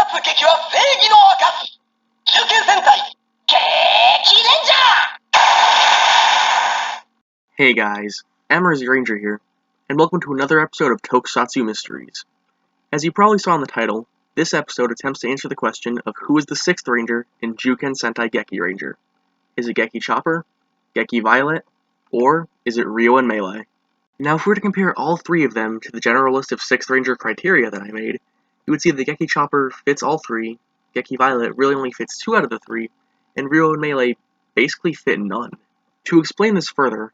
つ撃は正義の証中堅戦隊激レンジャー Hey guys, Emer's Ranger here, and welcome to another episode of Tokusatsu Mysteries. As you probably saw in the title, this episode attempts to answer the question of who is the 6th Ranger in Jyuken Sentai Gekiranger. Is it Geki Chopper, Geki Violet, or is it Ryo and Melee? Now if we were to compare all three of them to the general list of 6th Ranger criteria that I made, you would see that Geki Chopper fits all three, Geki Violet really only fits 2 out of the 3, and Ryo and Melee basically fit none. To explain this further,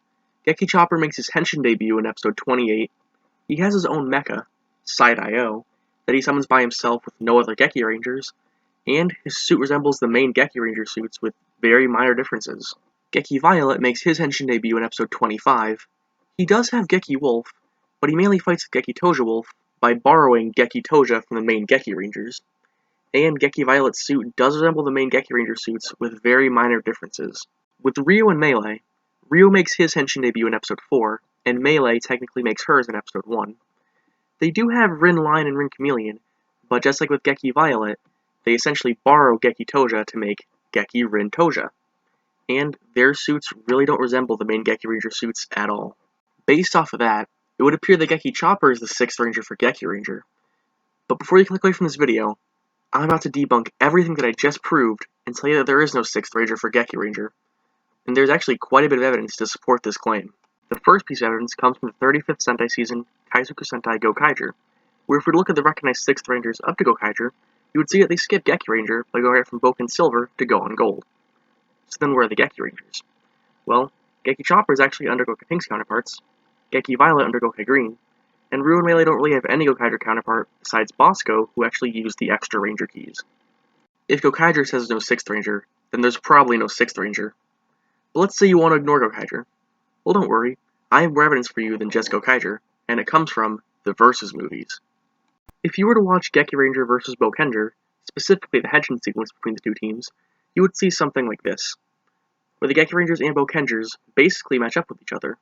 Geki Chopper makes his Henshin debut in episode 28. He has his own mecha, Side-IO, that he summons by himself with no other Geki Rangers, and his suit resembles the main Geki Ranger suits with very minor differences. Geki Violet makes his Henshin debut in episode 25. He does have Geki Wolf, but he mainly fights with Geki Toja Wolf by borrowing Geki Toja from the main Geki Rangers. And Geki Violet's suit does resemble the main Geki Ranger suits with very minor differences. With Ryo and Melee, Ryo makes his Henshin debut in episode 4, and Melee technically makes hers in episode 1. They do have Rin Line and Rin Chameleon, but just like with Geki Violet, they essentially borrow Geki Toja to make Geki Rin Toja. And their suits really don't resemble the main Geki Ranger suits at all. Based off of that, it would appear that Geki Chopper is the 6th Ranger for Gekiranger. But before you click away from this video, I'm about to debunk everything that I just proved and tell you that there is no 6th Ranger for Gekiranger. And there's actually quite a bit of evidence to support this claim. The first piece of evidence comes from the 35th Sentai season, Kaizoku Sentai Gekiranger, where if we look at the recognized 6th Rangers up to Gekiranger, you would see that they skip Geki Ranger by going right from Boken Silver to Gohan Gold. So then where are the Geki Rangers? Well, Geki Chopper is actually under Goku Pink's counterparts, Geki Violet under Goku Green, and Ryo and Melee don't really have any Gekiranger counterpart besides Bosco, who actually used the extra Ranger keys. If Gekiranger says there's no 6th Ranger, then there's probably no 6th Ranger. But let's say you want to ignore Gekiranger. Well, don't worry, I have more evidence for you than just Gekiranger, and it comes from the Versus movies. If you were to watch Gekiranger vs. Bokenger, specifically the Henshin sequence between the two teams, you would see something like this, where the Gekirangers and Bokengers basically match up with each other.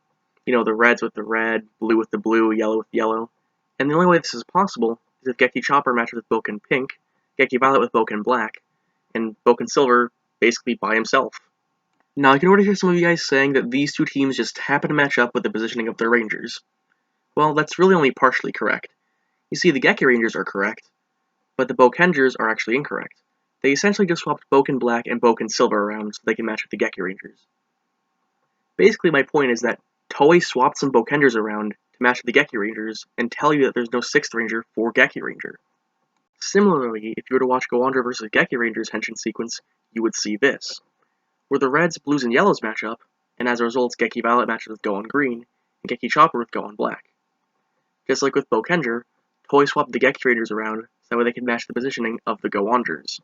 You know, the reds with the red, blue with the blue, yellow with yellow. And the only way this is possible is if Geki Chopper matches with Boken Pink, Geki Violet with Boken Black, and Boken Silver basically by himself. Now, I can already hear some of you guys saying that these two teams just happen to match up with the positioning of their Rangers. Well, that's really only partially correct. You see, the Geki Rangers are correct, but the Bokengers are actually incorrect. They essentially just swapped Boken Black and Boken Silver around so they can match with the Geki Rangers. Basically, my point is that Toei swapped some Bokengers around to match with the Geki Rangers and tell you that there's no 6th Ranger for Geki Ranger. Similarly, if you were to watch Goandra vs. Geki Ranger's Henshin sequence, you would see this, where the reds, blues, and yellows match up, and as a result, Geki Violet matches with Gohan Green, and Geki Chopper with Gohan Black. Just like with Bokenger, Toei swapped the Geki Rangers around so that way they could match the positioning of the Goanders.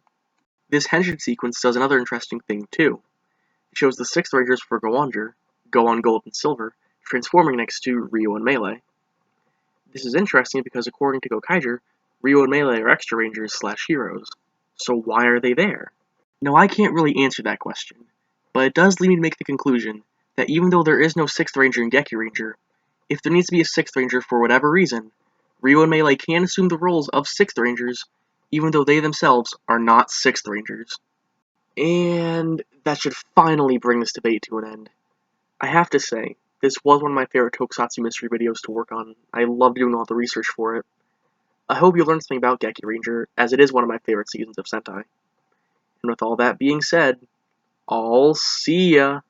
This Henshin sequence does another interesting thing too. It shows the 6th Rangers for Goanger, Gohan Gold and Silver, transforming next to Ryo and Melee. This is interesting because according to Gekiranger, Ryo and Melee are extra Rangers / heroes. So why are they there? Now I can't really answer that question, but it does lead me to make the conclusion that even though there is no 6th Ranger in Gekiranger, if there needs to be a 6th Ranger for whatever reason, Ryo and Melee can assume the roles of 6th Rangers, even though they themselves are not 6th Rangers. And that should finally bring this debate to an end. I have to say, this was one of my favorite Tokusatsu mystery videos to work on. I loved doing all the research for it. I hope you learned something about Gekiranger, as it is one of my favorite seasons of Sentai. And with all that being said, I'll see ya!